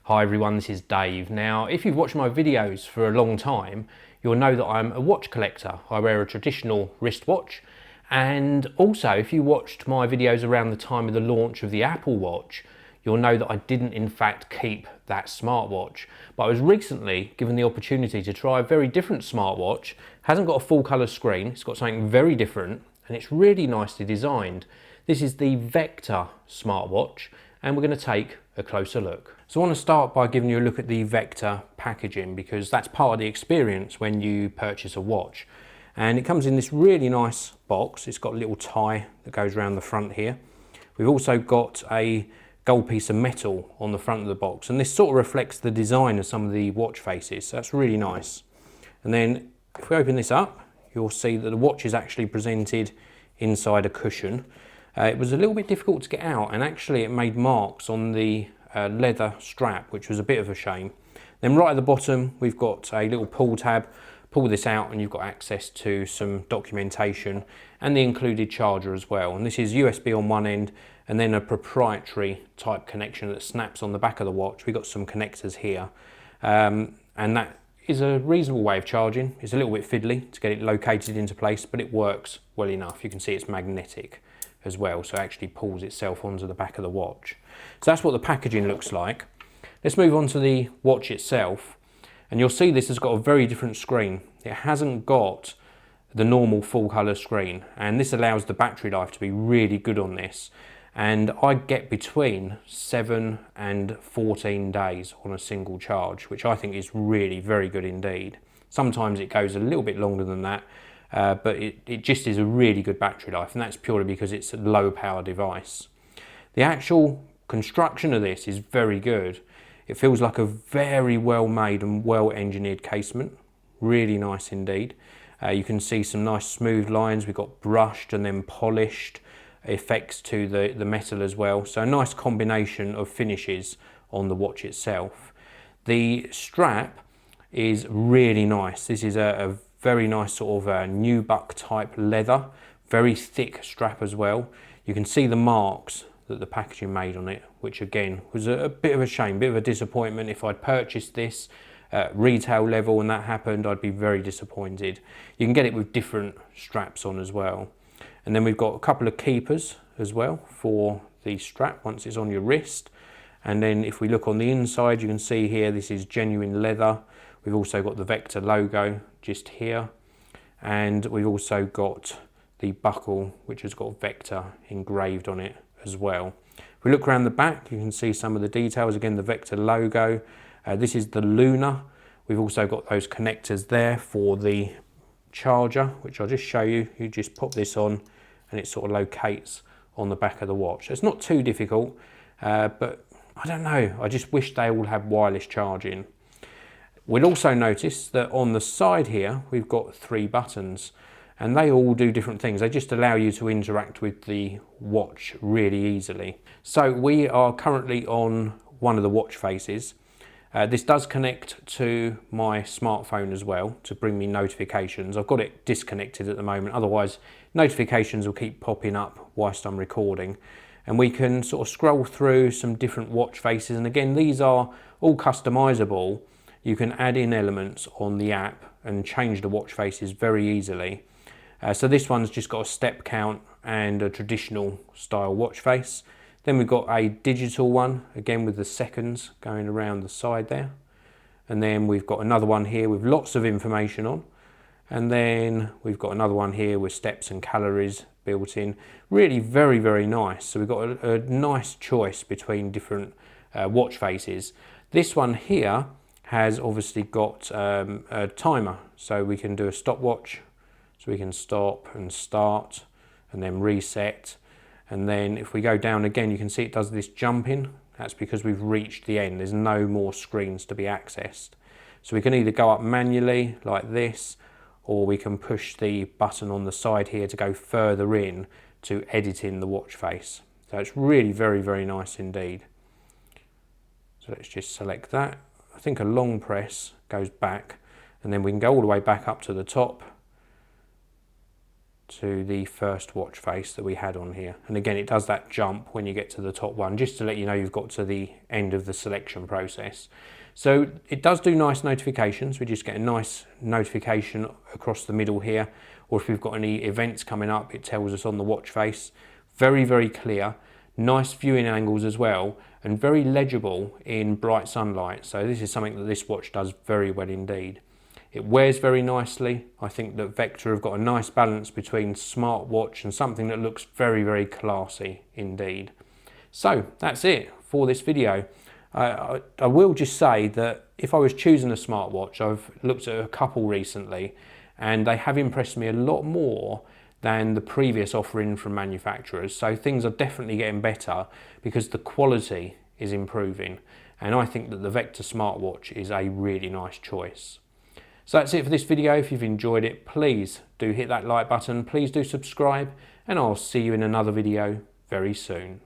Hi everyone, this is Dave. Now, if you've watched my videos for a long time, you'll know that I'm a watch collector. I wear a traditional wristwatch, and also if you watched my videos around the time of the launch of the Apple Watch, you'll know that I didn't in fact keep that smartwatch. But I was recently given the opportunity to try a very different smartwatch. It hasn't got a full colour screen, it's got something very different, and it's really nicely designed. This is the Vector smartwatch, and we're going to take a closer look. So I want to start by giving you a look at the Vector packaging, because that's part of the experience when you purchase a watch. And it comes in this really nice box. It's got a little tie that goes around the front here. We've also got a gold piece of metal on the front of the box, and this sort of reflects the design of some of the watch faces, so that's really nice. And then if we open this up, you'll see that the watch is actually presented inside a cushion. It was a little bit difficult to get out, and actually it made marks on the leather strap, which was a bit of a shame. Then right at the bottom we've got a little pull tab. Pull this out and you've got access to some documentation and the included charger as well. And this is USB on one end and then a proprietary type connection that snaps on the back of the watch. We've got some connectors here, and that is a reasonable way of charging. It's a little bit fiddly to get it located into place, but it works well enough. You can see it's magnetic as well, so it actually pulls itself onto the back of the watch. So that's what the packaging looks like. Let's move on to the watch itself, and you'll see this has got a very different screen. It hasn't got the normal full colour screen, and this allows the battery life to be really good on this. And I get between 7 and 14 days on a single charge, which I think is really very good indeed. Sometimes it goes a little bit longer than that, but it just is a really good battery life, and that's purely because it's a low power device. The actual construction of this is very good. It feels like a very well made and well engineered casement, really nice indeed. You can see some nice smooth lines. We've got brushed and then polished effects to the metal as well, so a nice combination of finishes on the watch itself. The strap is really nice. This is a very nice sort of nubuck type leather, very thick strap as well. You can see the marks that the packaging made on it, which again was a bit of a shame, bit of a disappointment. If I'd purchased this at retail level and that happened, I'd be very disappointed. You can get it with different straps on as well. And then we've got a couple of keepers as well for the strap once it's on your wrist. And then if we look on the inside, you can see here this is genuine leather. We've also got the Vector logo just here, and we've also got the buckle which has got Vector engraved on it as well. If we look around the back, you can see some of the details. Again, the Vector logo. This is the Luna. We've also got those connectors there for the charger, which I'll just show you. You just pop this on and it sort of locates on the back of the watch. It's not too difficult, but I don't know, I just wish they all had wireless charging. We'll also notice that on the side here we've got 3 buttons, and they all do different things. They just allow you to interact with the watch really easily. So we are currently on one of the watch faces. This does connect to my smartphone as well to bring me notifications. I've got it disconnected at the moment, otherwise notifications will keep popping up whilst I'm recording. And we can sort of scroll through some different watch faces, and again these are all customizable. You can add in elements on the app and change the watch faces very easily. So this one's just got a step count and a traditional style watch face. Then we've got a digital one, again with the seconds going around the side there. And then we've got another one here with lots of information on. And then we've got another one here with steps and calories built in. Really very, very nice. So we've got a nice choice between different watch faces. This one here has obviously got a timer, so we can do a stopwatch, so we can stop and start and then reset. And then if we go down again, you can see it does this jumping. That's because we've reached the end. There's no more screens to be accessed. So we can either go up manually like this, or we can push the button on the side here to go further in to edit in the watch face. So it's really very, very nice indeed. So let's just select that. I think a long press goes back, and then we can go all the way back up to the top. to the first watch face that we had on here. And again, it does that jump when you get to the top one, just to let you know you've got to the end of the selection process. So it does do nice notifications. We just get a nice notification across the middle here, or if we've got any events coming up, it tells us on the watch face. Very, very clear, nice viewing angles as well, and very legible in bright sunlight. So this is something that this watch does very well indeed. It wears very nicely. I think that Vector have got a nice balance between smartwatch and something that looks very, very classy indeed. So that's it for this video. I will just say that if I was choosing a smartwatch, I've looked at a couple recently and they have impressed me a lot more than the previous offering from manufacturers. So things are definitely getting better because the quality is improving. And I think that the Vector smartwatch is a really nice choice. So that's it for this video. If you've enjoyed it, please do hit that like button, please do subscribe, and I'll see you in another video very soon.